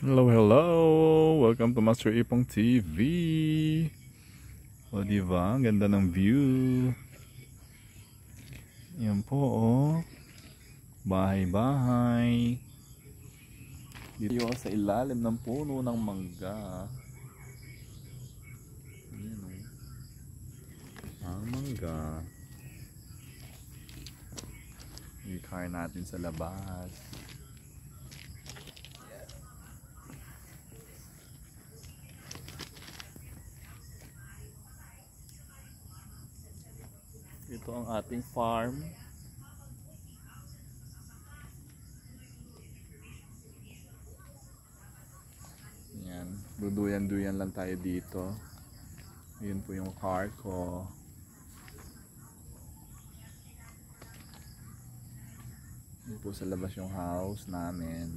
Hello, hello! Welcome to Master Ipong TV. O diba, ang ganda ng view. Yan po oh. Bahay-bahay. Dito sa ilalim ng puno ng mangga. Yan oh. Ang mangga. I-car natin sa labas. Ito ang ating farm. Yan, duduyan-duyan lang tayo dito. Yun po yung car ko. Yun po sa labas yung house namin.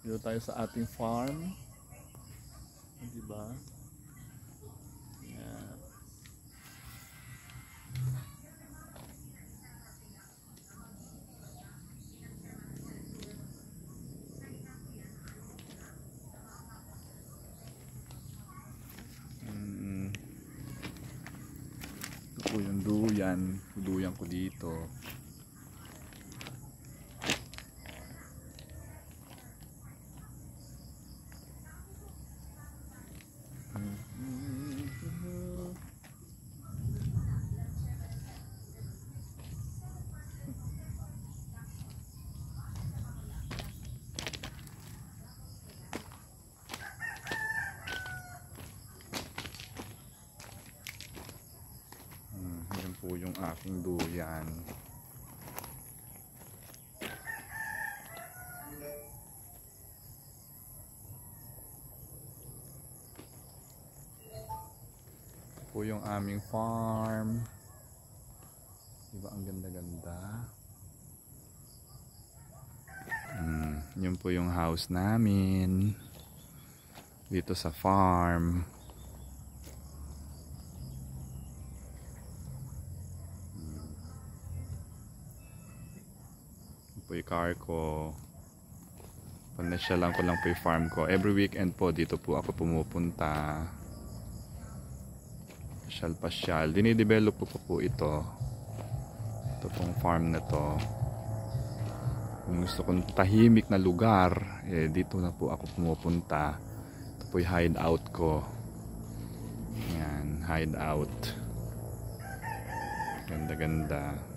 Dito tayo sa ating farm. Diba? Yan. Ito po yung duyan ko dito. Yan po yung aking duyan. Ito po yung aming farm. Diba ang ganda-ganda? Yun po yung house namin dito sa farm. Po yung car ko. Panasyalan ko lang po yung farm ko. Every weekend po dito po ako pumupunta. Pasyal. Dinidevelop po po ito. Ito pong farm na to. Kung gusto kong tahimik na lugar, dito na po ako pumupunta. Ito po yung hideout ko. Yan, hideout. Ganda-ganda.